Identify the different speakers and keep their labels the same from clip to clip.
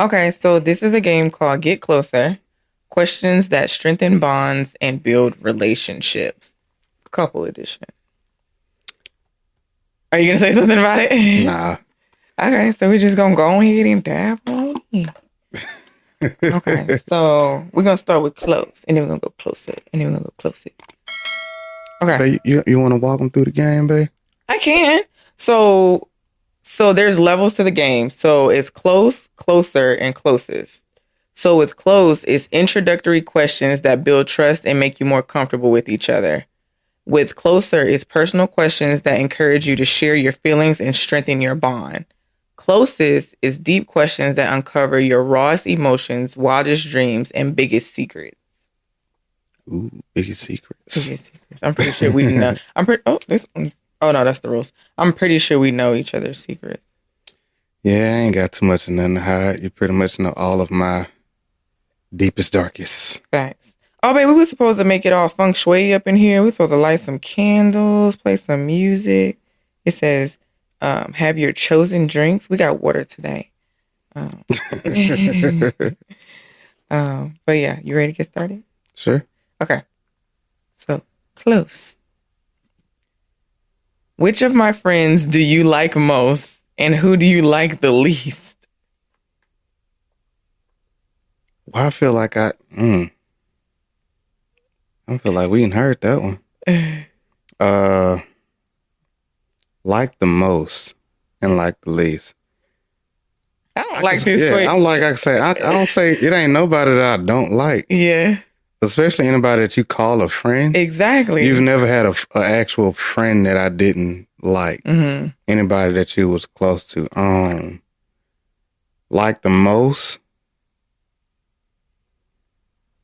Speaker 1: Okay, so this is a game called Get Closer. Questions that strengthen bonds and build relationships. Couple edition. Are you gonna say something about it?
Speaker 2: Nah.
Speaker 1: Okay, so we're just gonna go ahead and dive on in. Okay, so we're gonna start with close, and then we're gonna go closer, and then we're gonna go closer. Okay,
Speaker 2: Babe, you want to walk them through the game, babe?
Speaker 1: I can. So there's levels to the game. So it's close, closer, and closest. So with close, it's introductory questions that build trust and make you more comfortable with each other. With closer, it's personal questions that encourage you to share your feelings and strengthen your bond. Closest is deep questions that uncover your rawest emotions, wildest dreams, and biggest secrets.
Speaker 2: Ooh, biggest secrets.
Speaker 1: Biggest secrets. I'm pretty sure we know. I'm pretty. Oh, this one. Oh no, that's the rules. I'm pretty sure we know each other's secrets.
Speaker 2: Yeah, I ain't got too much of nothing to hide. You pretty much know all of my deepest, darkest.
Speaker 1: Facts. Oh, babe, we were supposed to make it all feng shui up in here. We were supposed to light some candles, play some music. It says, have your chosen drinks. We got water today. But yeah, you ready to get started?
Speaker 2: Sure.
Speaker 1: Okay. So, close. Which of my friends do you like most, and who do you like the least?
Speaker 2: Well, I feel like I feel like we didn't heard that one. Like the most and like the least.
Speaker 1: I don't like this question.
Speaker 2: I'm like I say, I don't say it ain't nobody that I don't like.
Speaker 1: Yeah.
Speaker 2: Especially anybody that you call a friend.
Speaker 1: Exactly.
Speaker 2: You've never had a actual friend that I didn't like.
Speaker 1: Mm-hmm.
Speaker 2: Anybody that you was close to. Like the most.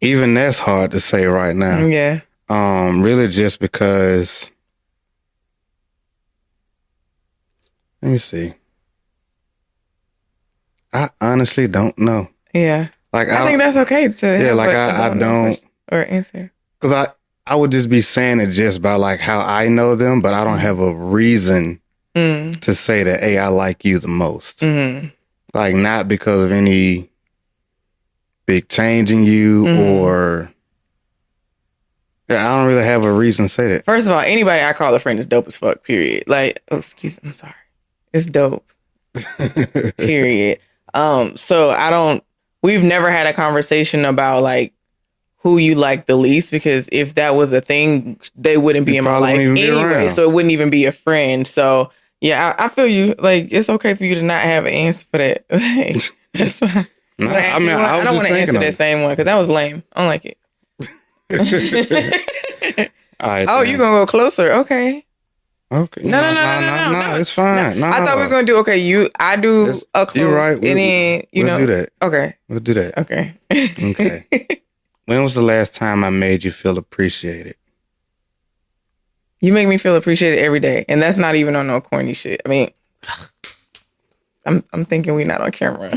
Speaker 2: Even that's hard to say right now.
Speaker 1: Yeah.
Speaker 2: Really just because. Let me see. I honestly don't know.
Speaker 1: Yeah.
Speaker 2: Like
Speaker 1: I think that's okay to
Speaker 2: I don't
Speaker 1: or answer.
Speaker 2: Because I would just be saying it just by like how I know them, but I don't have a reason to say that, hey, I like you the most. Mm-hmm. Like not because of any big change in you or I don't really have a reason to say that.
Speaker 1: First of all, anybody I call a friend is dope as fuck, period. Like, oh, excuse me, I'm sorry. It's dope. Period. So we've never had a conversation about like who you like the least, because if that was a thing, they wouldn't be in my life anyway. So it wouldn't even be a friend. So yeah, I feel you. Like, it's okay for you to not have an answer for that. That's fine.
Speaker 2: No,
Speaker 1: I don't want to answer that same one because that was lame. I don't like it.
Speaker 2: All right,
Speaker 1: oh, you're gonna go closer. Okay.
Speaker 2: Okay.
Speaker 1: No,
Speaker 2: it's fine. No.
Speaker 1: I thought we was gonna do I do a close.
Speaker 2: You're right.
Speaker 1: And then
Speaker 2: we'll do that.
Speaker 1: Okay.
Speaker 2: We'll do that.
Speaker 1: Okay.
Speaker 2: Okay. When was the last time I made you feel appreciated?
Speaker 1: You make me feel appreciated every day, and that's not even on no corny shit. I mean, I'm thinking we're not on camera.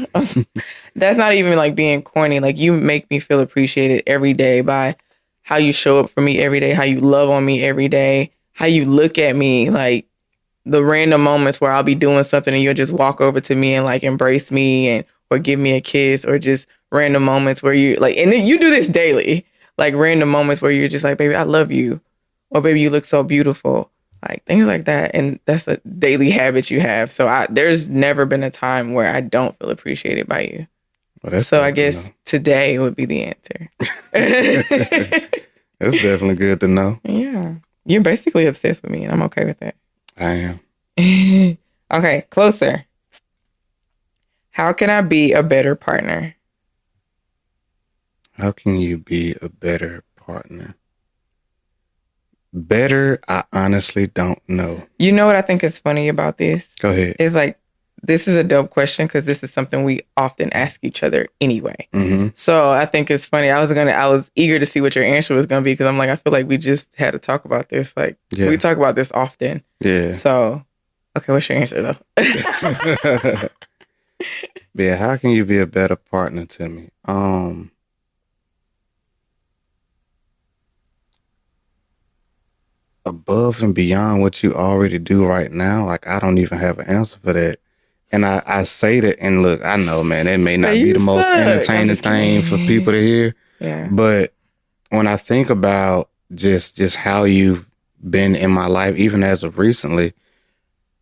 Speaker 1: That's not even like being corny. Like, you make me feel appreciated every day by how you show up for me every day, how you love on me every day, how you look at me, like the random moments where I'll be doing something and you'll just walk over to me and like embrace me and or give me a kiss, or just random moments where you like, and then you do this daily, like random moments where you're just like, baby, I love you, or baby, you look so beautiful, like things like that. And that's a daily habit you have. So there's never been a time where I don't feel appreciated by you.
Speaker 2: Well,
Speaker 1: so I guess today would be the answer.
Speaker 2: That's definitely good to know.
Speaker 1: Yeah. You're basically obsessed with me, and I'm okay with that.
Speaker 2: I am.
Speaker 1: Okay, closer. How can I be a better partner?
Speaker 2: How can you be a better partner? Better, I honestly don't know.
Speaker 1: You know what I think is funny about this?
Speaker 2: Go ahead.
Speaker 1: It's like, this is a dope question because this is something we often ask each other anyway. Mm-hmm. So I think it's funny. I was eager to see what your answer was going to be, because I'm like, I feel like we just had to talk about this. Like, we talk about this often.
Speaker 2: Yeah.
Speaker 1: So, okay, what's your answer though?
Speaker 2: Yeah, how can you be a better partner to me? Above and beyond what you already do right now, like I don't even have an answer for that. And I say that, and look, I know, man, it may not
Speaker 1: But
Speaker 2: be
Speaker 1: you
Speaker 2: the most
Speaker 1: suck. I'm
Speaker 2: entertaining
Speaker 1: just
Speaker 2: thing for
Speaker 1: kidding.
Speaker 2: people to hear.
Speaker 1: Yeah.
Speaker 2: But when I think about just how you've been in my life, even as of recently,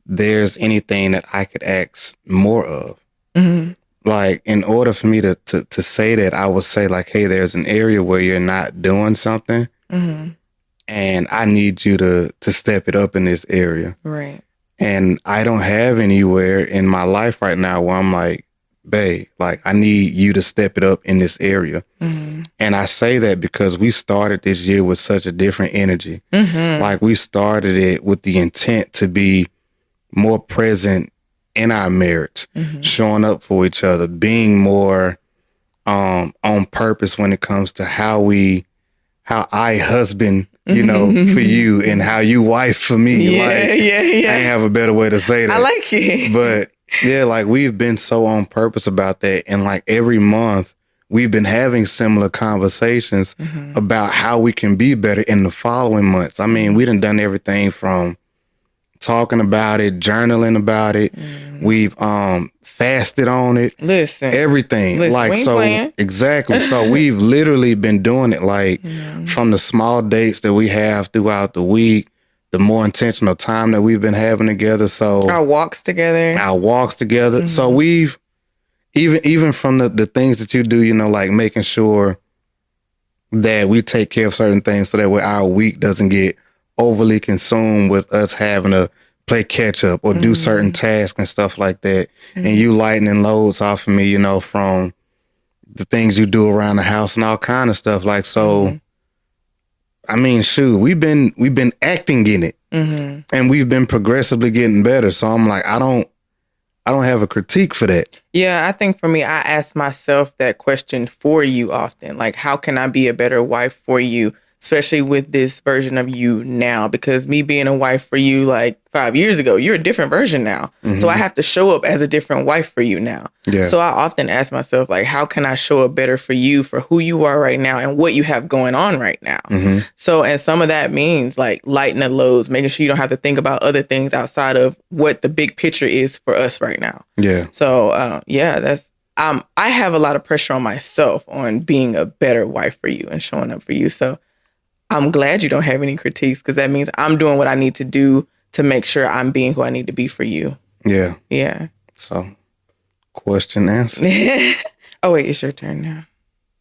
Speaker 2: there's anything that I could ask more of.
Speaker 1: Mm-hmm.
Speaker 2: Like, in order for me to say that, I would say like, hey, there's an area where you're not doing something,
Speaker 1: Mm-hmm.
Speaker 2: and I need you to step it up in this area.
Speaker 1: Right.
Speaker 2: And I don't have anywhere in my life right now where I'm like, babe, like I need you to step it up in this area.
Speaker 1: Mm-hmm.
Speaker 2: And I say that because we started this year with such a different energy.
Speaker 1: Mm-hmm.
Speaker 2: Like we started it with the intent to be more present in our marriage,
Speaker 1: Mm-hmm.
Speaker 2: showing up for each other, being more on purpose when it comes to how I husband, you know, for you, and how you wife for me.
Speaker 1: Yeah,
Speaker 2: like,
Speaker 1: yeah.
Speaker 2: I ain't have a better way to say that.
Speaker 1: I like it.
Speaker 2: But yeah, like we've been so on purpose about that. And like every month we've been having similar conversations about how we can be better in the following months. I mean, we done everything from talking about it, journaling about it. We've fasted on it.
Speaker 1: Listen.
Speaker 2: Everything.
Speaker 1: Listen,
Speaker 2: like,
Speaker 1: we ain't
Speaker 2: so
Speaker 1: playing.
Speaker 2: exactly. So we've literally been doing it, like from the small dates that we have throughout the week, the more intentional time that we've been having together. So
Speaker 1: Our walks together.
Speaker 2: So we've even from the things that you do, you know, like making sure that we take care of certain things so that way our week doesn't get overly consumed with us having to play catch up or do certain tasks and stuff like that. And you lightening loads off of me, you know, from the things you do around the house and all kind of stuff. Like, so, I mean, shoot, we've been acting in it, and we've been progressively getting better. So I'm like, I don't have a critique for that.
Speaker 1: Yeah, I think for me, I ask myself that question for you often. Like, how can I be a better wife for you, especially with this version of you now? Because me being a wife for you like 5 years ago, you're a different version now. So I have to show up as a different wife for you now.
Speaker 2: Yeah.
Speaker 1: So I often ask myself, like, how can I show up better for you, for who you are right now and what you have going on right now? So, and some of that means like lighten the loads, making sure you don't have to think about other things outside of what the big picture is for us right now.
Speaker 2: Yeah.
Speaker 1: So, yeah, that's, I have a lot of pressure on myself on being a better wife for you and showing up for you. So I'm glad you don't have any critiques, because that means I'm doing what I need to do to make sure I'm being who I need to be for you.
Speaker 2: Yeah.
Speaker 1: Yeah.
Speaker 2: So, question answer.
Speaker 1: Oh, wait, it's your turn now.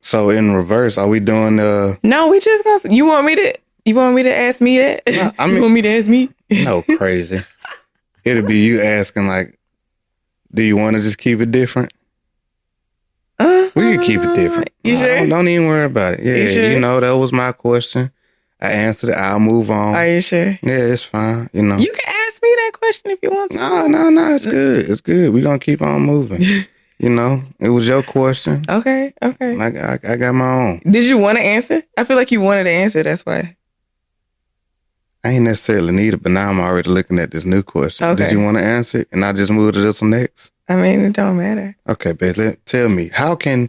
Speaker 2: So in reverse, are we doing
Speaker 1: No, we just gonna, you want me to ask me that?
Speaker 2: I mean,
Speaker 1: you want me to ask me?
Speaker 2: No, crazy. It'll be you asking like, do you want to just keep it different? We can keep it different.
Speaker 1: You sure?
Speaker 2: Don't even worry about it. Yeah,
Speaker 1: sure?
Speaker 2: you know, that was my question. I answered it. I'll move on.
Speaker 1: Are you sure?
Speaker 2: Yeah, it's fine. You know.
Speaker 1: You can ask me that question if you want to.
Speaker 2: No. It's good. It's good. We're going to keep on moving. You know, it was your question.
Speaker 1: Okay.
Speaker 2: I got my own.
Speaker 1: Did you want to answer? I feel like you wanted to answer. That's why.
Speaker 2: I ain't necessarily need it, but now I'm already looking at this new question.
Speaker 1: Okay.
Speaker 2: Did you want to answer it? And I just moved to this one next?
Speaker 1: I mean, it don't matter.
Speaker 2: Okay, babe, tell me, how can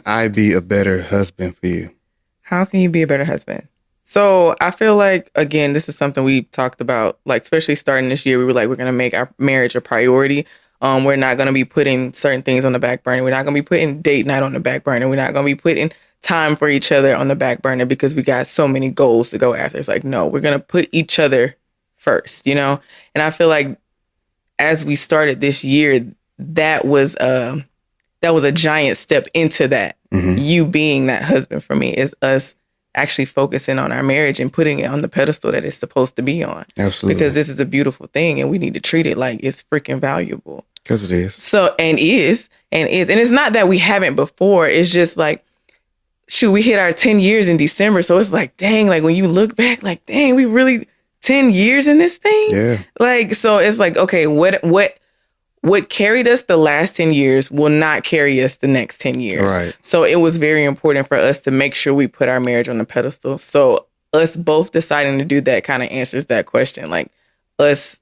Speaker 2: I be a better husband for you?
Speaker 1: How can you be a better husband? So I feel like, again, this is something we talked about, like, especially starting this year. We were like, we're going to make our marriage a priority. We're not going to be putting certain things on the back burner. We're not going to be putting date night on the back burner. We're not going to be putting time for each other on the back burner because we got so many goals to go after. It's like, no, we're going to put each other first, you know? And I feel like as we started this year, that was a giant step into that. You being that husband for me is us actually focusing on our marriage and putting it on the pedestal that it's supposed to be on.
Speaker 2: Absolutely.
Speaker 1: Because this is a beautiful thing and we need to treat it like it's freaking valuable.
Speaker 2: Because it is.
Speaker 1: So, and it's not that we haven't before. It's just like, shoot, we hit our 10 years in December. So it's like, dang, like when you look back, like, dang, we really 10 years in this thing.
Speaker 2: Yeah.
Speaker 1: Like, so it's like, okay, what carried us the last 10 years will not carry us the next 10 years.
Speaker 2: Right.
Speaker 1: So it was very important for us to make sure we put our marriage on the pedestal. So us both deciding to do that kind of answers that question. Like us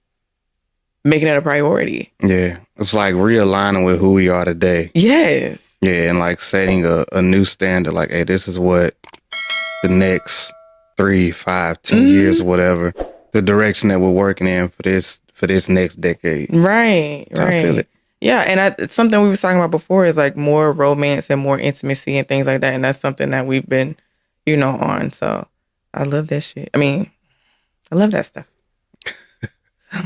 Speaker 1: making it a priority.
Speaker 2: Yeah. It's like realigning with who we are today.
Speaker 1: Yes.
Speaker 2: Yeah. And like setting a new standard. Like, hey, this is what the next 3, 5, 10 years or whatever, the direction that we're working in for for this next decade.
Speaker 1: Right.
Speaker 2: So I feel it.
Speaker 1: Yeah, and it's something we was talking about before is like more romance and more intimacy and things like that, and that's something that we've been, on. So I love that shit. I mean, I love that stuff.
Speaker 2: I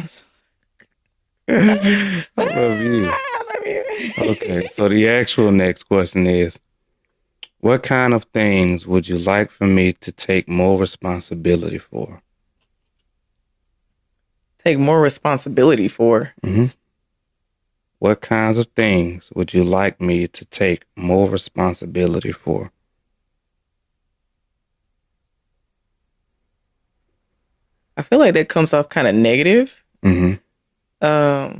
Speaker 2: love you.
Speaker 1: I love you.
Speaker 2: Okay, so the actual next question is, what kind of things would you like for me to take more responsibility for?
Speaker 1: Take more responsibility for?
Speaker 2: Mm-hmm. What kinds of things would you like me to take more responsibility for?
Speaker 1: I feel like that comes off kind of negative.
Speaker 2: Mm-hmm.
Speaker 1: I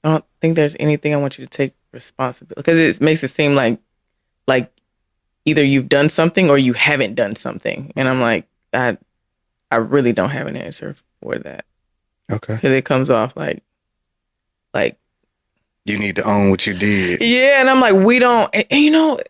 Speaker 1: don't think there's anything I want you to take responsibility, because it makes it seem like either you've done something or you haven't done something, and I'm like, I really don't have an answer for that.
Speaker 2: Okay.
Speaker 1: Because it comes off like
Speaker 2: you need to own what you did.
Speaker 1: Yeah, and I'm like, we don't. And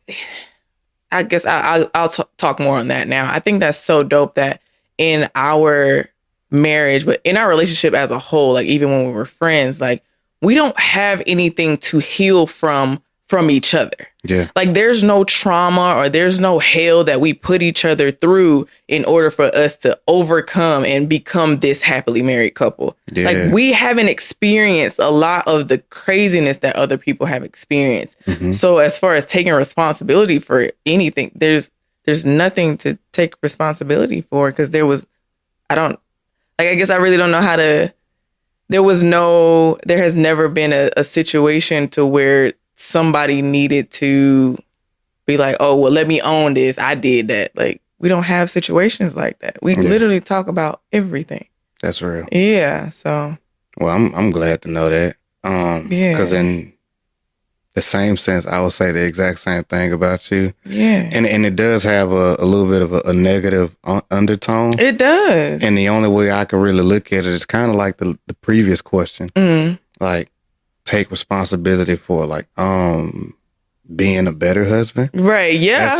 Speaker 1: I guess I'll talk more on that now. I think that's so dope that in our marriage, but in our relationship as a whole, like even when we were friends, like we don't have anything to heal from each other.
Speaker 2: Yeah.
Speaker 1: Like there's no trauma or there's no hell that we put each other through in order for us to overcome and become this happily married couple. Yeah. Like we haven't experienced a lot of the craziness that other people have experienced. Mm-hmm. So as far as taking responsibility for anything, there's nothing to take responsibility for, because I guess I really don't know how to. There has never been a situation to where somebody needed to be like, oh, well, let me own this. I did that. Like, we don't have situations like that. We literally talk about everything.
Speaker 2: That's real.
Speaker 1: Yeah. So.
Speaker 2: Well, I'm glad to know that. Because in the same sense, I would say the exact same thing about you.
Speaker 1: Yeah. And
Speaker 2: it does have a little bit of a negative undertone.
Speaker 1: It does.
Speaker 2: And the only way I can really look at it is kind of like the previous question. Mm-hmm. Like, take responsibility for being a better husband.
Speaker 1: Right. Yeah.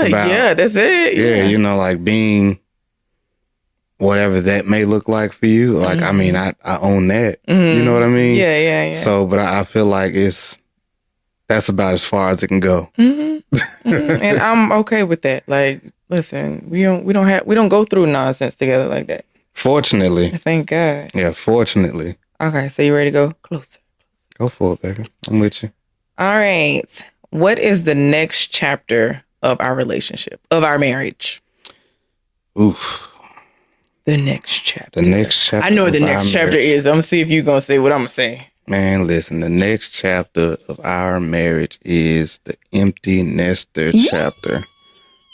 Speaker 1: That's it.
Speaker 2: Yeah. Like being whatever that may look like for you. Like, mm-hmm. I mean, I own that. Mm-hmm. You know what I mean?
Speaker 1: Yeah.
Speaker 2: So, but I feel like that's about as far as it can go.
Speaker 1: Mm-hmm. Mm-hmm. And I'm okay with that. Like, listen, we don't go through nonsense together like that.
Speaker 2: Fortunately.
Speaker 1: Thank God.
Speaker 2: Yeah, fortunately.
Speaker 1: Okay, so you ready to go closer?
Speaker 2: Go for it, baby. I'm with you.
Speaker 1: All right. What is the next chapter of our relationship, of our marriage?
Speaker 2: Oof.
Speaker 1: The next chapter.
Speaker 2: The next chapter.
Speaker 1: I know what the next chapter is. I'm going to see if you're going to say what I'm going to say.
Speaker 2: Man, listen, the next chapter of our marriage is the empty nester chapter,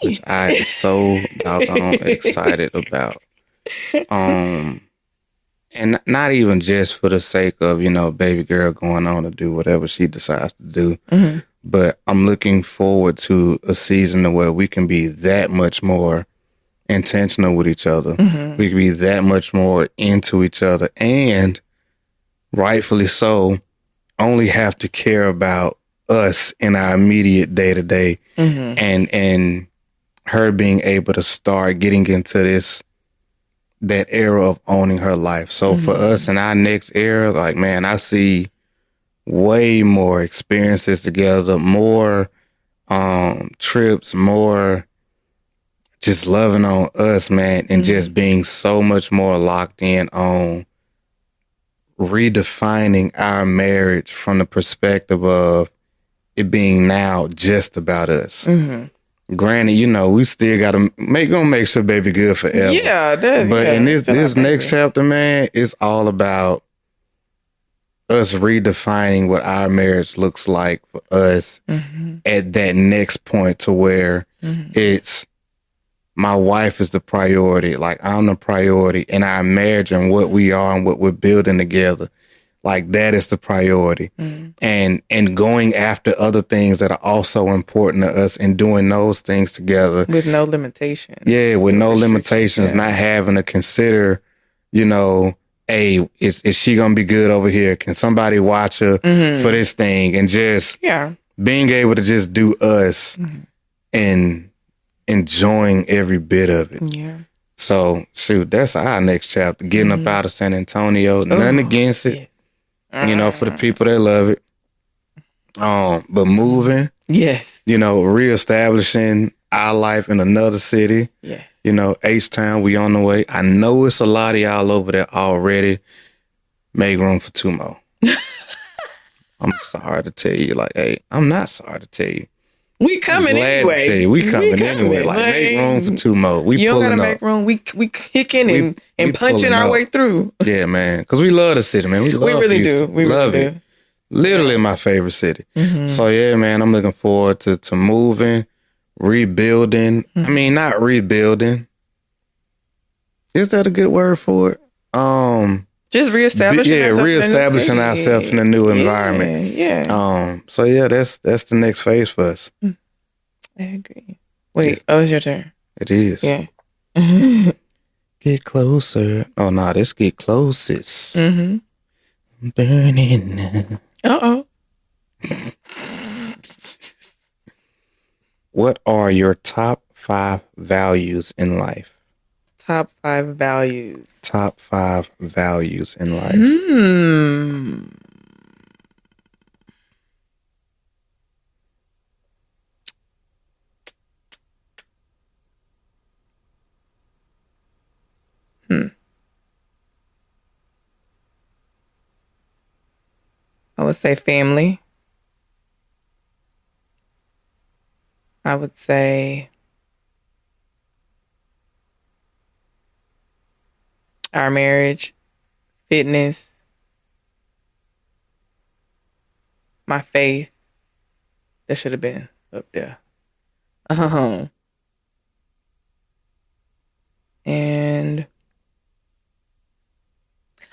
Speaker 2: which I am so doggone excited about. And not even just for the sake of, baby girl going on to do whatever she decides to do. Mm-hmm. But I'm looking forward to a season where we can be that much more intentional with each other. Mm-hmm. We can be that much more into each other, and rightfully so, only have to care about us in our immediate day-to-day. Mm-hmm. And her being able to start getting into that era of owning her life. So mm-hmm. for us in our next era, like, man, I see way more experiences together, more trips, more just loving on us, man, and mm-hmm. just being so much more locked in on redefining our marriage from the perspective of it being now just about us. Mm-hmm. Granted, we still got to make sure baby good forever.
Speaker 1: Yeah,
Speaker 2: but in this next chapter, man, it's all about us redefining what our marriage looks like for us mm-hmm. at that next point, to where mm-hmm. it's my wife is the priority, like I'm the priority in our marriage and what we are and what we're building together. Like that is the priority. Mm-hmm. And going after other things that are also important to us and doing those things together.
Speaker 1: With no limitations.
Speaker 2: Yeah, with no limitations, not having to consider, hey, is she going to be good over here? Can somebody watch her mm-hmm. for this thing? And just being able to just do us mm-hmm. and enjoying every bit of it.
Speaker 1: Yeah.
Speaker 2: So shoot, that's our next chapter. Getting up out of San Antonio. Nothing against it. Yeah. For the people that love it. But moving.
Speaker 1: Yes.
Speaker 2: Reestablishing our life in another city.
Speaker 1: Yes.
Speaker 2: H-Town, we on the way. I know it's a lot of y'all over there already. Make room for 2 more. I'm sorry to tell you. Like, hey, I'm not sorry to tell you.
Speaker 1: We coming anyway.
Speaker 2: To tell you, we coming anyway. Like, make room for 2 more.
Speaker 1: You don't gotta make room. We kicking and punching our way through.
Speaker 2: Yeah, man. Because we love the city, man. We really do. We love it. Literally my favorite city. Mm-hmm. So yeah, man, I'm looking forward to moving, rebuilding. Mm-hmm. I mean, not rebuilding. Is that a good word for it?
Speaker 1: Just reestablishing
Speaker 2: ourselves in a new environment.
Speaker 1: Yeah.
Speaker 2: So yeah, that's the next phase for us.
Speaker 1: I agree. Wait, it's your turn.
Speaker 2: It is.
Speaker 1: Yeah.
Speaker 2: Get closer. Oh no, this get closest. Mm-hmm. Burning.
Speaker 1: Uh-oh.
Speaker 2: What are your top 5 values in life?
Speaker 1: Top 5 values.
Speaker 2: Top 5 values in life.
Speaker 1: I would say family. I would say our marriage, fitness, my faith. That should have been up there. And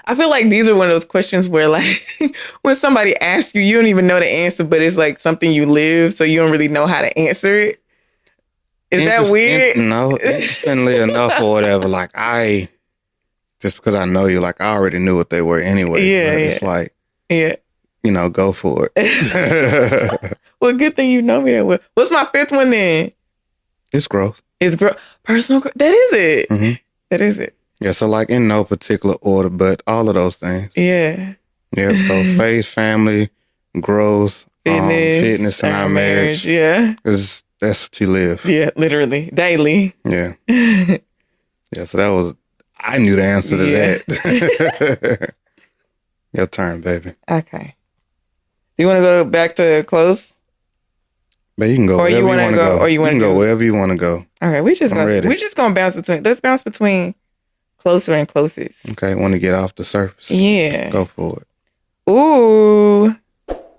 Speaker 1: I feel like these are one of those questions where, like, when somebody asks you, you don't even know the answer, but it's like something you live, so you don't really know how to answer it. Is that weird?
Speaker 2: No, interestingly enough or whatever, like just because I know you, like I already knew what they were anyway.
Speaker 1: Yeah.
Speaker 2: It's like, go for it.
Speaker 1: Well, good thing you know me that well. What's my 5th one then?
Speaker 2: It's growth.
Speaker 1: It's growth. Personal growth. That is it. Mm-hmm. That is it.
Speaker 2: Yeah, so like in no particular order, but all of those things.
Speaker 1: Yeah.
Speaker 2: Yep. So faith, family, growth, fitness, and our marriage.
Speaker 1: Yeah.
Speaker 2: Because that's what you live.
Speaker 1: Yeah, literally. Daily.
Speaker 2: Yeah. Yeah, so I knew the answer to that. Your turn, baby.
Speaker 1: Okay. Do you want to go back to close?
Speaker 2: But you can go wherever you want to go. Or you can go wherever you want to go.
Speaker 1: Okay, we're just gonna bounce between. Let's bounce between closer and closest.
Speaker 2: Okay, want to get off the surface?
Speaker 1: Yeah.
Speaker 2: Go for it.
Speaker 1: Ooh.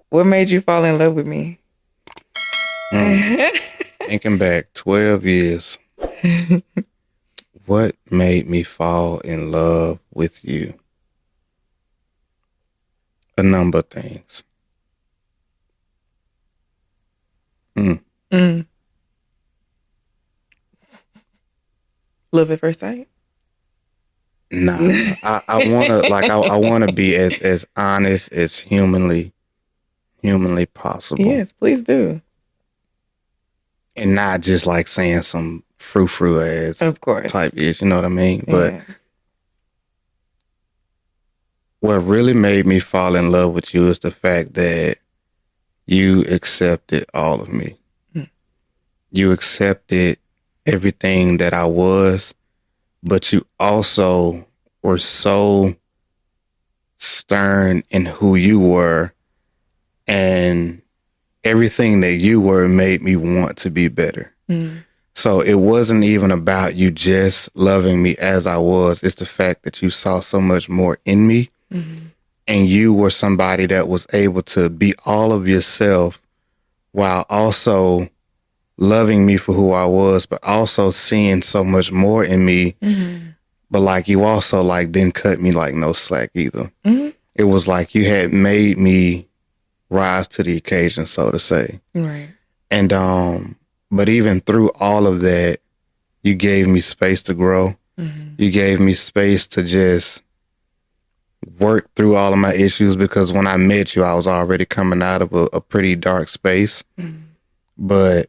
Speaker 1: What made you fall in love with me?
Speaker 2: Thinking back 12 years. What made me fall in love with you? A number of things.
Speaker 1: Love at first sight?
Speaker 2: Nah. I wanna be as honest as humanly possible.
Speaker 1: Yes, please do.
Speaker 2: And not just like saying some frou ass
Speaker 1: of course
Speaker 2: type ish, you know what I mean? But what really made me fall in love with you is the fact that you accepted all of me. You accepted everything that I was, but you also were so stern in who you were, and everything that you were made me want to be better. So it wasn't even about you just loving me as I was. It's the fact that you saw so much more in me, and you were somebody that was able to be all of yourself while also loving me for who I was, but also seeing so much more in me. But like you also like didn't cut me like no slack either. It was like you had made me rise to the occasion, so to say.
Speaker 1: Right.
Speaker 2: And but even through all of that, you gave me space to grow. You gave me space to just work through all of my issues, because when I met you, I was already coming out of a pretty dark space. But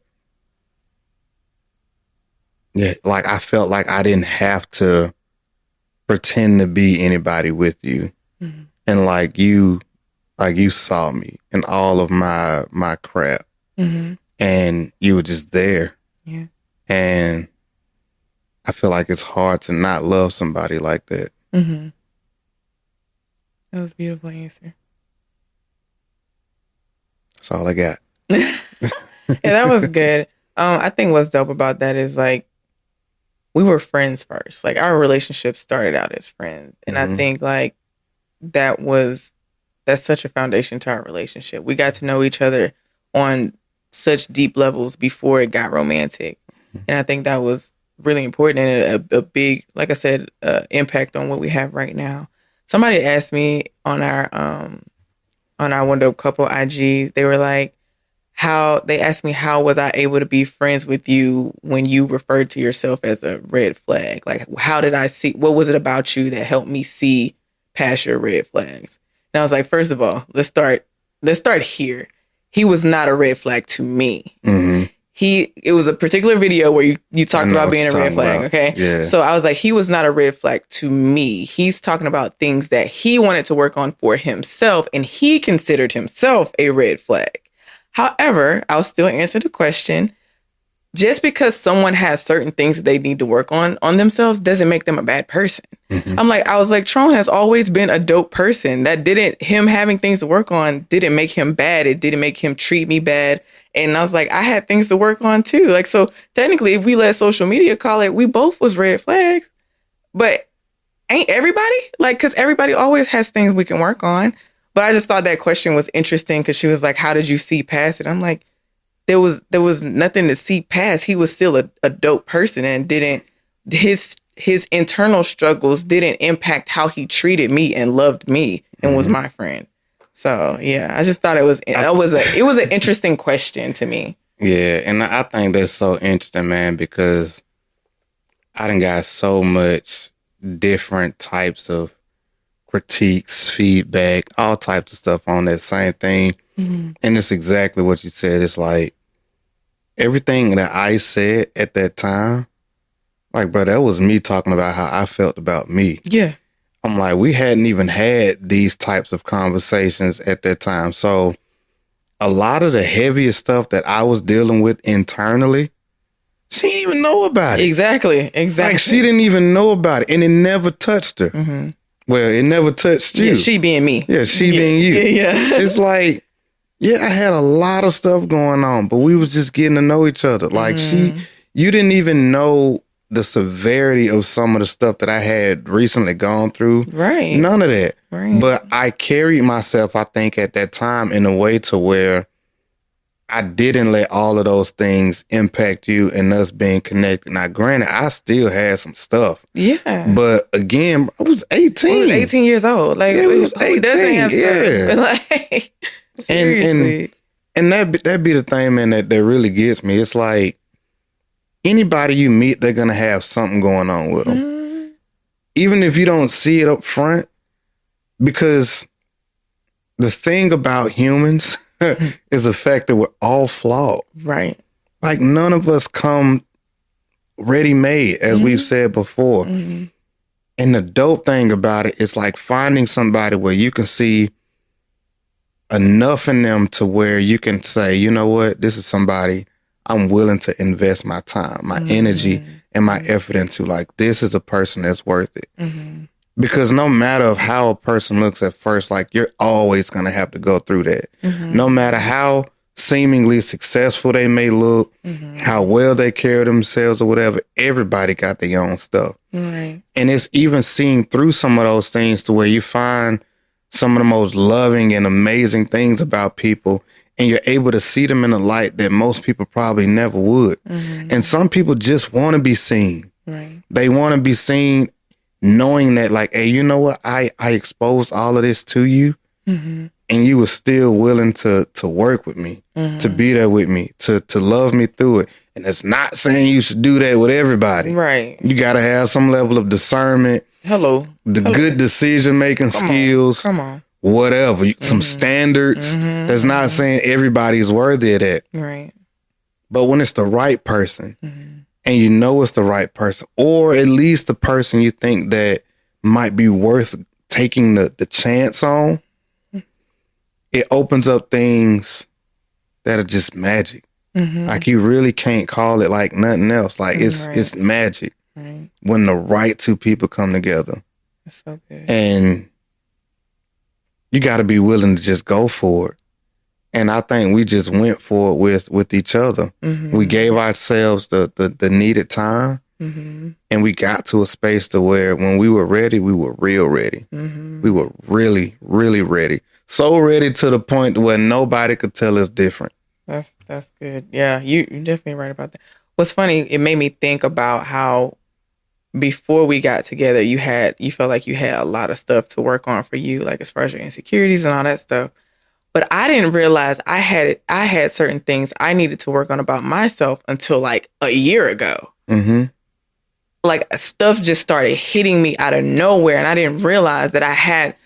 Speaker 2: Yeah, like I felt like I didn't have to pretend to be anybody with you. Mm-hmm. And like you saw me in all of my crap. Mm-hmm. And you were just there.
Speaker 1: Yeah.
Speaker 2: And I feel like it's hard to not love somebody like that.
Speaker 1: Mm-hmm. That was a beautiful answer.
Speaker 2: That's all I got.
Speaker 1: Yeah, that was good. I think what's dope about that is like we were friends first. Like our relationship started out as friends. And I think like that's such a foundation to our relationship. We got to know each other on such deep levels before it got romantic. And I think that was really important and a big, like I said, impact on what we have right now. Somebody asked me on our Window Couple IG, they were like, they asked me how was I able to be friends with you when you referred to yourself as a red flag? Like, how did I see, what was it about you that helped me see past your red flags? And I was like, first of all, let's start here. He was not a red flag to me. Mm-hmm. It was a particular video where you talked about being a red flag. Okay.
Speaker 2: Yeah.
Speaker 1: So I was like, he was not a red flag to me. He's talking about things that he wanted to work on for himself, and he considered himself a red flag. However, I'll still answer the question. Just because someone has certain things that they need to work on themselves doesn't make them a bad person. Mm-hmm. I was like, Tron has always been a dope person. Him having things to work on didn't make him bad. It didn't make him treat me bad. And I was like, I had things to work on too. Like, so technically, if we let social media call it, we both was red flags. But ain't everybody? Like, because everybody always has things we can work on. But I just thought that question was interesting because she was like, how did you see past it? I'm like, there was nothing to see past. He was still a dope person and his internal struggles didn't impact how he treated me and loved me and was my friend. So yeah, I just thought it was an interesting question to me.
Speaker 2: Yeah, and I think that's so interesting, man, because I done got so much different types of critiques, feedback, all types of stuff on that same thing. Mm-hmm. And it's exactly what you said. It's like everything that I said at that time, like, bro, that was me talking about how I felt about me.
Speaker 1: Yeah.
Speaker 2: I'm like, we hadn't even had these types of conversations at that time. So a lot of the heaviest stuff that I was dealing with internally, she didn't even know about it.
Speaker 1: Exactly.
Speaker 2: Like, she didn't even know about it. And it never touched her. Mm-hmm. Well, it never touched you.
Speaker 1: Yeah, she being me.
Speaker 2: Yeah, she being you.
Speaker 1: Yeah.
Speaker 2: It's like, yeah, I had a lot of stuff going on, but we was just getting to know each other. Like, you didn't even know the severity of some of the stuff that I had recently gone through.
Speaker 1: Right.
Speaker 2: None of that.
Speaker 1: Right.
Speaker 2: But I carried myself, I think, at that time in a way to where I didn't let all of those things impact you and us being connected. Now, granted, I still had some stuff.
Speaker 1: Yeah.
Speaker 2: But again, I was 18.
Speaker 1: I was 18 years old. Like,
Speaker 2: yeah, it was 18.
Speaker 1: Yeah. Like, seriously.
Speaker 2: And that be the thing, man, that really gets me. It's like anybody you meet, they're going to have something going on with them. Mm-hmm. Even if you don't see it up front, because the thing about humans is the fact that we're all flawed.
Speaker 1: Right.
Speaker 2: Like, none of us come ready-made, as we've said before. Mm-hmm. And the dope thing about it is like finding somebody where you can see enough in them to where you can say, you know what, this is somebody I'm willing to invest my time, my energy, and my effort into. Like, this is a person that's worth it. Mm-hmm. Because no matter how a person looks at first, like, you're always going to have to go through that. Mm-hmm. No matter how seemingly successful they may look, how well they carry themselves or whatever, everybody got their own stuff. Right. And it's even seeing through some of those things to where you find some of the most loving and amazing things about people, and you're able to see them in a light that most people probably never would. Mm-hmm. And some people just want to be seen. Right. They want to be seen knowing that, like, hey, you know what? I exposed all of this to you, and you were still willing to work with me, to be there with me, to love me through it. And it's not saying you should do that with everybody.
Speaker 1: Right.
Speaker 2: You got to have some level of discernment. Good decision-making skills.
Speaker 1: Come on.
Speaker 2: Whatever. Some standards. That's not saying everybody's worthy of that.
Speaker 1: Right.
Speaker 2: But when it's the right person, and you know it's the right person, or at least the person you think that might be worth taking the chance on, it opens up things that are just magic. Like you really can't call it like nothing else. Like it's magic when the right two people come together.
Speaker 1: That's so good.
Speaker 2: And you got to be willing to just go for it. And I think we just went for it with each other. We gave ourselves the needed time, and we got to a space to where when we were ready, we were real ready. We were really, really ready. So ready to the point where nobody could tell us different.
Speaker 1: That's good. Yeah, you're definitely right about that. What's funny, it made me think about how before we got together, you felt like you had a lot of stuff to work on for you, like as far as your insecurities and all that stuff. But I didn't realize I had certain things I needed to work on about myself until like a year ago. Like stuff just started hitting me out of nowhere, and I didn't realize that I had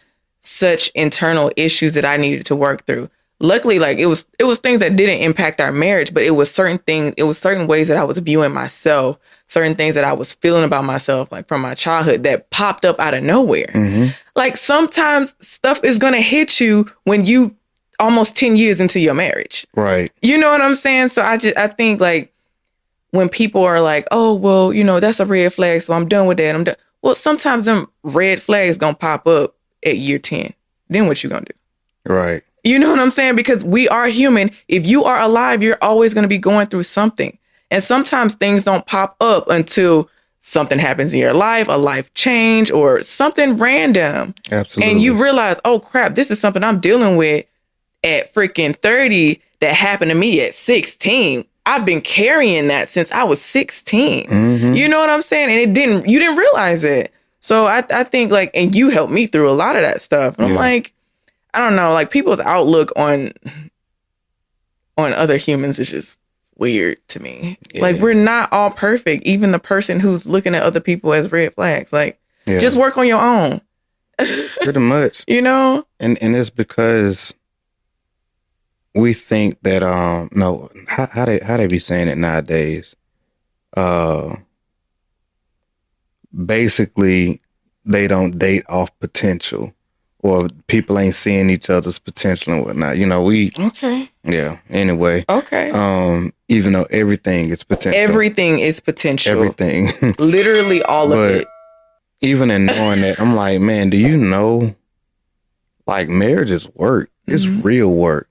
Speaker 1: such internal issues that I needed to work through. Luckily, like it was things that didn't impact our marriage, but it was certain things, it was certain ways that I was viewing myself, certain things that I was feeling about myself, like from my childhood that popped up out of nowhere. Like sometimes stuff is going to hit you when you almost 10 years into your marriage.
Speaker 2: Right.
Speaker 1: You know what I'm saying? So I think like when people are like, oh, well, you know, that's a red flag, so I'm done with that. I'm done. Well, sometimes them red flags going to pop up at year 10. Then what you going to do?
Speaker 2: Right.
Speaker 1: You know what I'm saying? Because we are human. If you are alive, you're always going to be going through something. And sometimes things don't pop up until something happens in your life, a life change or something random.
Speaker 2: Absolutely.
Speaker 1: And you realize, oh, crap, this is something I'm dealing with at freaking 30 that happened to me at 16. I've been carrying that since I was 16. You know what I'm saying? And you didn't realize it. So I think like, and you helped me through a lot of that stuff. And I'm like, I don't know, like people's outlook on other humans is just weird to me. Like we're not all perfect. Even the person who's looking at other people as red flags, like just work on your own.
Speaker 2: Pretty much.
Speaker 1: You know?
Speaker 2: And it's because we think that no, how they be saying it nowadays? Basically they don't date off potential. Or people ain't seeing each other's potential and whatnot. You know, anyway.
Speaker 1: Okay.
Speaker 2: Even though everything is potential.
Speaker 1: Everything is potential.
Speaker 2: Everything.
Speaker 1: Literally all of it.
Speaker 2: Even in knowing that, I'm like, man, do you know, like marriage is work. It's real work.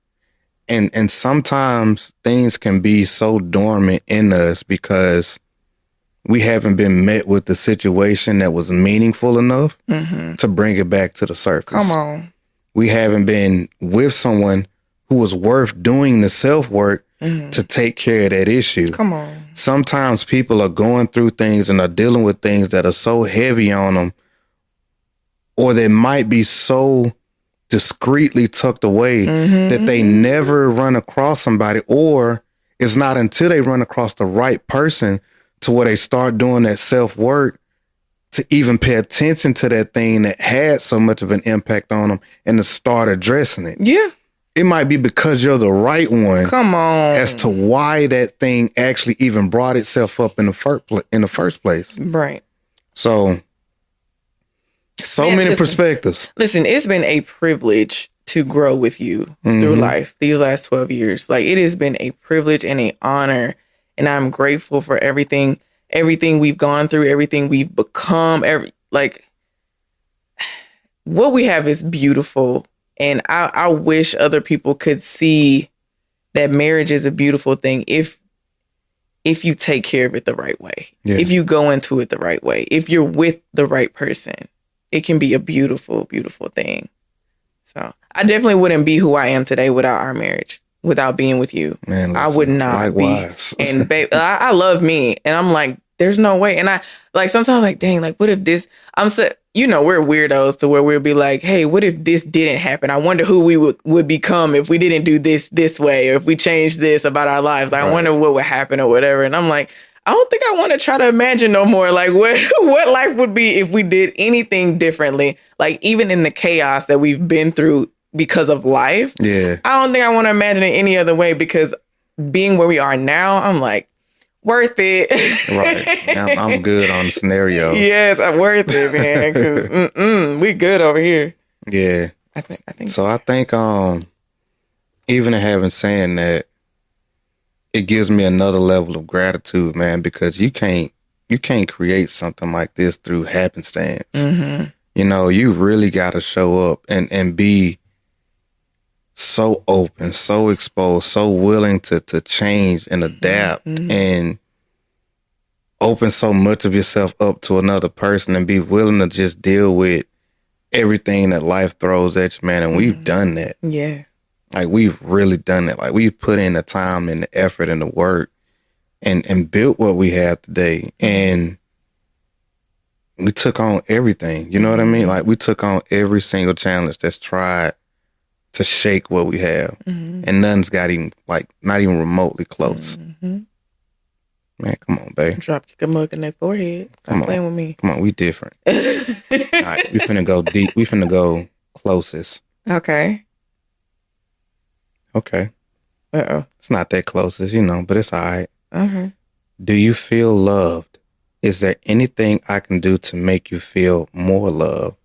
Speaker 2: And sometimes things can be so dormant in us because we haven't been met with the situation that was meaningful enough to bring it back to the surface.
Speaker 1: Come on.
Speaker 2: We haven't been with someone who was worth doing the self-work to take care of that issue.
Speaker 1: Come on.
Speaker 2: Sometimes people are going through things and are dealing with things that are so heavy on them, or they might be so discreetly tucked away that they never run across somebody, or it's not until they run across the right person to where they start doing that self-work to even pay attention to that thing that had so much of an impact on them and to start addressing it.
Speaker 1: Yeah.
Speaker 2: It might be because you're the right one.
Speaker 1: Come on.
Speaker 2: As to why that thing actually even brought itself up in the first place.
Speaker 1: Right.
Speaker 2: So many perspectives.
Speaker 1: Listen, it's been a privilege to grow with you through life these last 12 years. Like it has been a privilege and an honor. And I'm grateful for everything we've gone through, everything we've become. What we have is beautiful. And I wish other people could see that marriage is a beautiful thing if you take care of it the right way. Yeah. If you go into it the right way. If you're with the right person, it can be a beautiful, beautiful thing. So I definitely wouldn't be who I am today without our marriage. Without being with you. Man, listen, I would not likewise. Be. And babe, I love me. And I'm like, there's no way. And I like sometimes like, dang, like what if this, we're weirdos to where we'll be like, hey, what if this didn't happen? I wonder who we would become if we didn't do this way, or if we changed this about our lives. I wonder what would happen or whatever. And I'm like, I don't think I want to try to imagine no more like what life would be if we did anything differently. Like even in the chaos that we've been through because of life. Yeah. I don't think I want to imagine it any other way, because being where we are now, I'm like, worth it.
Speaker 2: Right. I'm good on the scenarios.
Speaker 1: Yes, I'm worth it, man. Because we good over here.
Speaker 2: Yeah.
Speaker 1: I think.
Speaker 2: So I think even having saying that, it gives me another level of gratitude, man, because you can't create something like this through happenstance.
Speaker 1: Mm-hmm.
Speaker 2: You know, you really got to show up and be so open, so exposed, so willing to change and adapt and open so much of yourself up to another person and be willing to just deal with everything that life throws at you, man. And we've done that.
Speaker 1: Yeah.
Speaker 2: Like, we've really done it. Like, we've put in the time and the effort and the work and built what we have today. And we took on everything. You know what I mean? Like, we took on every single challenge that's tried to shake what we have. And none's got even, like, not even remotely close. Man, come on, babe.
Speaker 1: Drop kick a mug in their forehead. Stop playing with me.
Speaker 2: Come on, we different. All right, we finna go deep. We finna go closest.
Speaker 1: Okay.
Speaker 2: Okay.
Speaker 1: Uh-oh.
Speaker 2: It's not that closest, you know, but it's all right.
Speaker 1: Uh-huh.
Speaker 2: Do you feel loved? Is there anything I can do to make you feel more loved?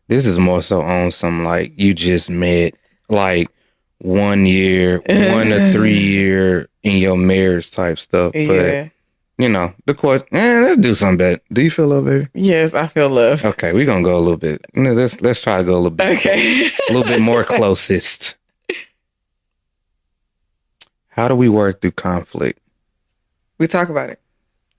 Speaker 2: This is more so on some, like, you just met, like, 1 year, 1 to 3 year in your marriage type stuff.
Speaker 1: Yeah.
Speaker 2: But, you know, the question, let's do something better. Do you feel love, baby?
Speaker 1: Yes, I feel loved.
Speaker 2: Okay, we're going to go a little bit. Let's try to go a little bit.
Speaker 1: Okay.
Speaker 2: A little bit more closest. How do we work through conflict?
Speaker 1: We talk about it.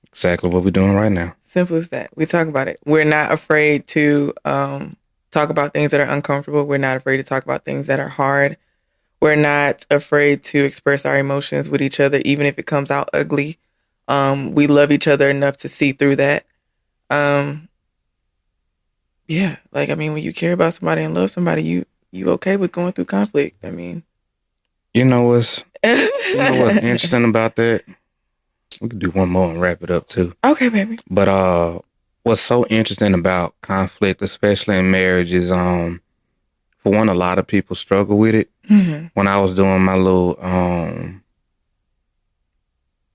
Speaker 2: Exactly what we're doing right now.
Speaker 1: Simple as that. We talk about it. We're not afraid to talk about things that are uncomfortable. We're not afraid to talk about things that are hard. We're not afraid to express our emotions with each other, even if it comes out ugly. We love each other enough to see through that. Yeah, like, I mean, when you care about somebody and love somebody, you okay with going through conflict. I mean,
Speaker 2: you know what's interesting about that? We could do one more and wrap it up too.
Speaker 1: Okay, baby.
Speaker 2: But what's so interesting about conflict, especially in marriage, is for one, a lot of people struggle with it.
Speaker 1: Mm-hmm.
Speaker 2: When I was doing my little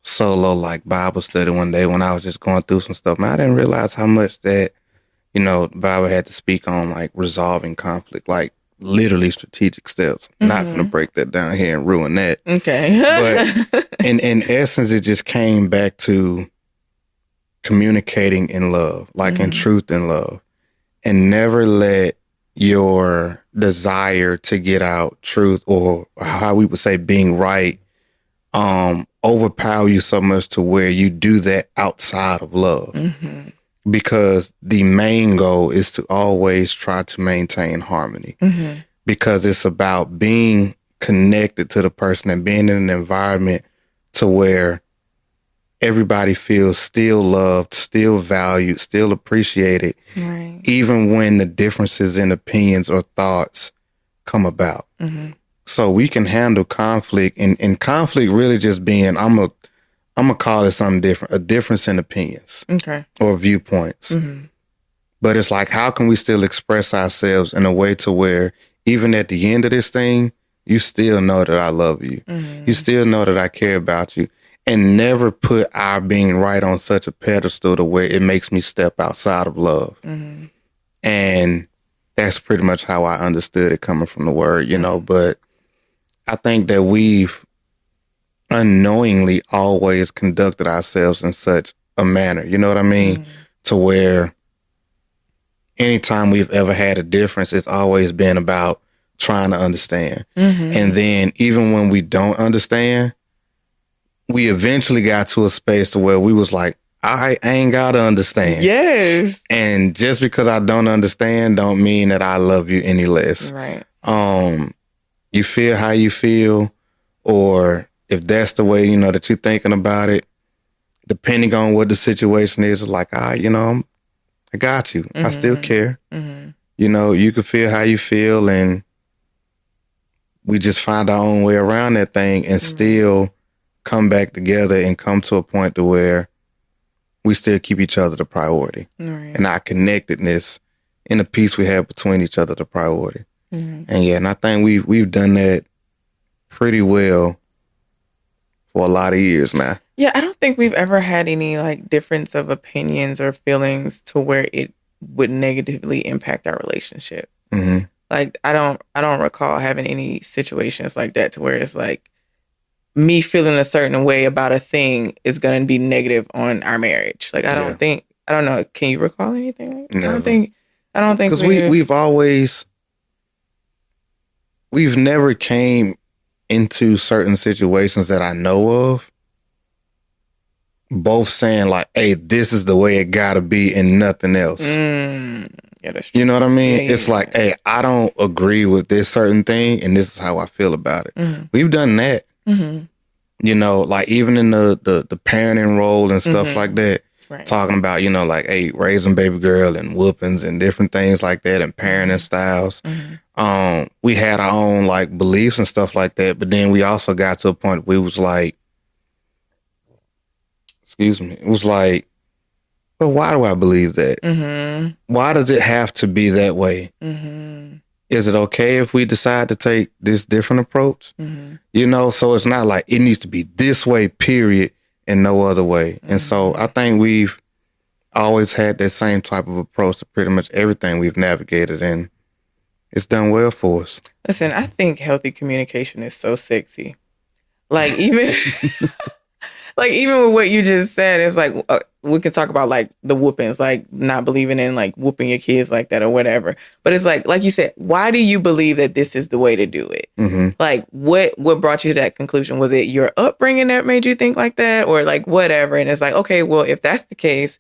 Speaker 2: solo, like, Bible study one day, when I was just going through some stuff, man, I didn't realize how much that, you know, the Bible had to speak on, like, resolving conflict, like literally strategic steps. Not gonna break that down here and ruin that.
Speaker 1: Okay.
Speaker 2: But in essence, it just came back to communicating in love, like in truth and love, and never let your desire to get out truth, or how we would say being right, overpower you so much to where you do that outside of love. Because the main goal is to always try to maintain harmony, because it's about being connected to the person and being in an environment to where everybody feels still loved, still valued, still appreciated,
Speaker 1: Right.
Speaker 2: even when the differences in opinions or thoughts come about. So we can handle conflict, and conflict really just being, I'm gonna call it something different, a difference in opinions,
Speaker 1: Okay.
Speaker 2: or viewpoints. But it's like, how can we still express ourselves in a way to where even at the end of this thing, you still know that I love you. You still know that I care about you, and never put our being right on such a pedestal to where it makes me step outside of love. And that's pretty much how I understood it coming from the word, you know. But I think that we've unknowingly always conducted ourselves in such a manner, you know what I mean? To where anytime we've ever had a difference, it's always been about trying to understand. And then even when we don't understand, we eventually got to a space to where we was like, I ain't gotta understand.
Speaker 1: Yes.
Speaker 2: And just because I don't understand don't mean that I love you any less.
Speaker 1: Right.
Speaker 2: You feel how you feel, or if that's the way, you know, that you're thinking about it, depending on what the situation is, it's like, you know, I got you. I still care. You know, you can feel how you feel, and we just find our own way around that thing and still come back together and come to a point to where we still keep each other the priority.
Speaker 1: Right.
Speaker 2: And our connectedness and the peace we have between each other the priority. And yeah, and I think we've done that pretty well for a lot of years now.
Speaker 1: Yeah, I don't think we've ever had any like difference of opinions or feelings to where it would negatively impact our relationship.
Speaker 2: Mm-hmm.
Speaker 1: Like I don't recall having any situations like that to where it's like me feeling a certain way about a thing is going to be negative on our marriage. Like I don't know. Can you recall anything? Like,
Speaker 2: Never.
Speaker 1: I don't think
Speaker 2: Because we've never came into certain situations that I know of both saying like, hey, this is the way it gotta be and nothing else.
Speaker 1: Yeah, that's true.
Speaker 2: You know what I mean?
Speaker 1: Yeah,
Speaker 2: it's like, hey, I don't agree with this certain thing and this is how I feel about it.
Speaker 1: Mm-hmm.
Speaker 2: We've done that.
Speaker 1: Mm-hmm.
Speaker 2: You know, like even in the parenting role and stuff
Speaker 1: Mm-hmm.
Speaker 2: like that,
Speaker 1: Right.
Speaker 2: talking about, you know, like, hey, raising baby girl and whoopings and different things like that and parenting styles.
Speaker 1: Mm-hmm.
Speaker 2: We had our own like beliefs and stuff like that, but then we also got to a point where we was like, excuse me, it was like, but why do I believe that?
Speaker 1: Mm-hmm.
Speaker 2: Why does it have to be that way?
Speaker 1: Mm-hmm.
Speaker 2: Is it okay if we decide to take this different approach?
Speaker 1: Mm-hmm.
Speaker 2: You know, so it's not like it needs to be this way, period, and no other way. Mm-hmm. And so I think we've always had that same type of approach to pretty much everything we've navigated, and it's done well for us.
Speaker 1: Listen, I think healthy communication is so sexy. Like even like even with what you just said, it's like we can talk about like the whoopings, like not believing in like whooping your kids like that or whatever. But it's like you said, why do you believe that this is the way to do it?
Speaker 2: Mm-hmm.
Speaker 1: Like what brought you to that conclusion? Was it your upbringing that made you think like that, or like whatever? And it's like, okay, well, if that's the case,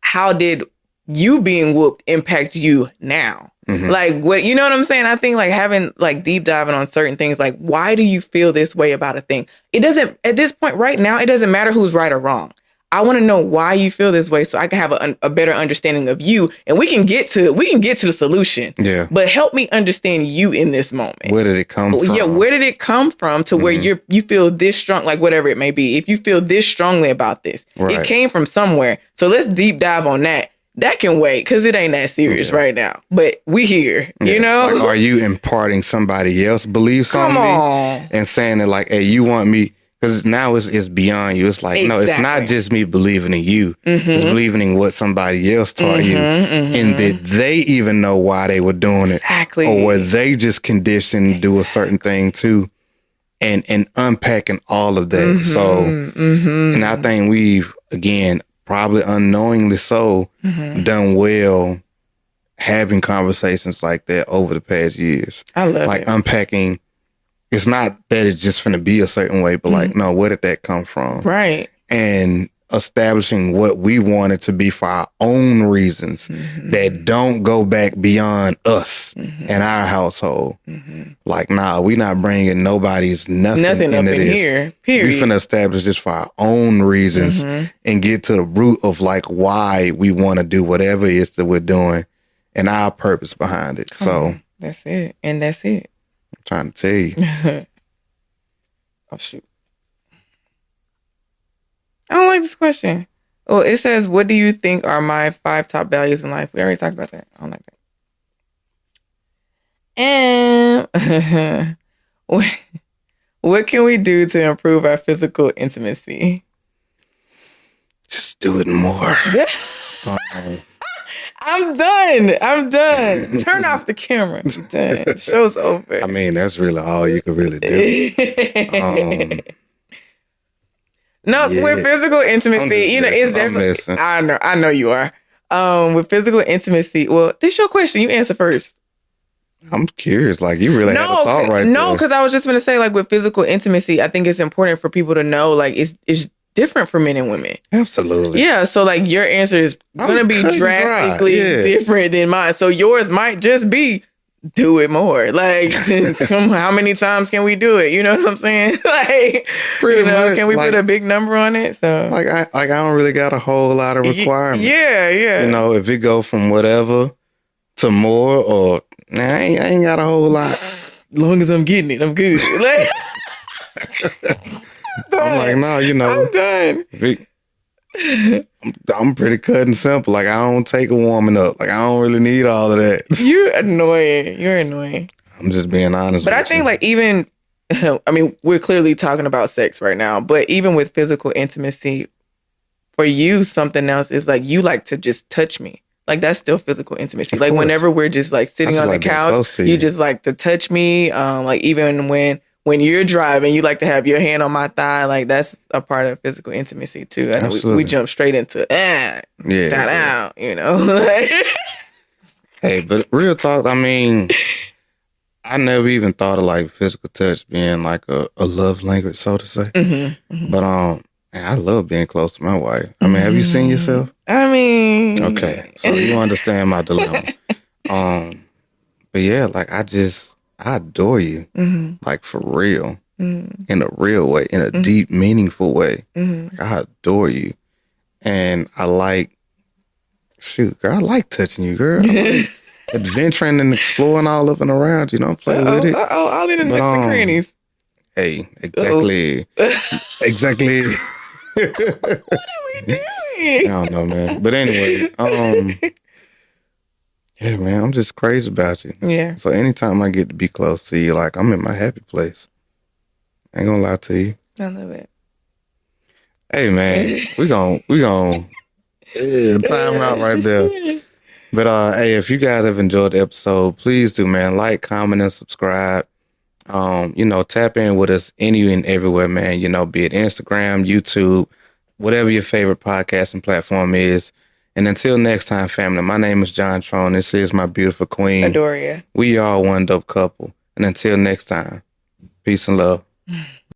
Speaker 1: how did you being whooped impact you now? Mm-hmm. Like what, you know what I'm saying? I think like having like deep diving on certain things, like why do you feel this way about a thing? It doesn't, at this point right now, it doesn't matter who's right or wrong. I want to know why you feel this way so I can have a better understanding of you and we can get to the solution.
Speaker 2: Yeah.
Speaker 1: But help me understand you in this moment.
Speaker 2: Where did it come from?
Speaker 1: Yeah, where did it come from to where you feel this strong, like whatever it may be. If you feel this strongly about this, it came from somewhere. So let's deep dive on that. That can wait because it ain't that serious right now. But we here, you know?
Speaker 2: Like, are you imparting somebody else's beliefs on me and saying that like, hey, you want me? Because now it's beyond you. It's like, no, it's not just me believing in you. Mm-hmm. It's believing in what somebody else taught you. Mm-hmm. And did they even know why they were doing it?
Speaker 1: Exactly.
Speaker 2: Or were they just conditioned to do a certain thing too? And unpacking all of that. Mm-hmm. So, and I think we've, again, probably unknowingly so, done well having conversations like that over the past years.
Speaker 1: I love it.
Speaker 2: Like unpacking. It's not that it's just finna be a certain way, but like, no, where did that come from?
Speaker 1: Right.
Speaker 2: And establishing what we want it to be for our own reasons that don't go back beyond us and our household. Like, nah, we not bringing nobody's nothing
Speaker 1: up
Speaker 2: into
Speaker 1: in
Speaker 2: this.
Speaker 1: Here, period.
Speaker 2: We finna establish this for our own reasons and get to the root of like why we want to do whatever it is that we're doing and our purpose behind it.
Speaker 1: That's it. And that's it.
Speaker 2: I'm trying to tell you.
Speaker 1: Oh, shoot. I don't like this question. Oh, it says, what do you think are my 5 top values in life? We already talked about that. I don't like that. And what can we do to improve our physical intimacy?
Speaker 2: Just do it more.
Speaker 1: I'm done. Turn off the camera. I'm done. Show's over.
Speaker 2: I mean, that's really all you could really do.
Speaker 1: With physical intimacy, it's definitely. I know you are. With physical intimacy, well, this is your question. You answer first.
Speaker 2: I'm curious. Like, you really had a thought right there.
Speaker 1: No, because I was just going to say, like, with physical intimacy, I think it's important for people to know, like, it's different for men and women.
Speaker 2: Absolutely.
Speaker 1: Yeah. So, like, your answer is going to be drastically different than mine. So yours might just be do it more. Like, how many times can we do it? You know what I'm saying? Like,
Speaker 2: pretty much.
Speaker 1: Can we put a big number on it? So,
Speaker 2: I don't really got a whole lot of requirements.
Speaker 1: Yeah.
Speaker 2: If it go from whatever to more, or I ain't got a whole lot.
Speaker 1: As long as I'm getting it, I'm good. Like,
Speaker 2: I'm like, no,
Speaker 1: I'm done.
Speaker 2: I'm pretty cut and simple. Like, I don't take a warming up. Like, I don't really need all of that.
Speaker 1: You're annoying. I'm just being honest. But I think, like, even I mean, we're clearly talking about sex right now, but even with physical intimacy, for you, something else is like you like to just touch me. Like that's still physical intimacy.
Speaker 2: Of
Speaker 1: like
Speaker 2: course.
Speaker 1: whenever we're just like sitting
Speaker 2: just
Speaker 1: on
Speaker 2: like
Speaker 1: the
Speaker 2: being close
Speaker 1: couch,
Speaker 2: to
Speaker 1: you
Speaker 2: you.
Speaker 1: just like to touch me. Like even when you're driving, you like to have your hand on my thigh. Like that's a part of physical intimacy too. I know we jump straight into shout out, you know.
Speaker 2: Hey, but real talk, I mean, I never even thought of like physical touch being like a love language, so to say. But man, I love being close to my wife. I mean, have you seen yourself?
Speaker 1: I mean,
Speaker 2: okay, so you understand my dilemma. But yeah, like I adore you, like for real, in a real way, in a deep, meaningful way. Like, I adore you, and I like, shoot, girl, I like touching you, girl. I like adventuring and exploring all up and around, you know, play with it.
Speaker 1: All in the nooks and crannies.
Speaker 2: Hey, exactly. Exactly.
Speaker 1: What are we doing?
Speaker 2: I don't know, man. But anyway, yeah, man, I'm just crazy about you.
Speaker 1: Yeah.
Speaker 2: So anytime I get to be close to you, like I'm in my happy place. I ain't gonna lie to you.
Speaker 1: I love it.
Speaker 2: Hey, man, we gon' time out right there. But hey, if you guys have enjoyed the episode, please do, man, like, comment, and subscribe. You know, tap in with us any and everywhere, man. You know, be it Instagram, YouTube, whatever your favorite podcasting platform is. And until next time, family, my name is John Tron. This is my beautiful queen.
Speaker 1: Adoria.
Speaker 2: We are one dope couple. And until next time, peace and love.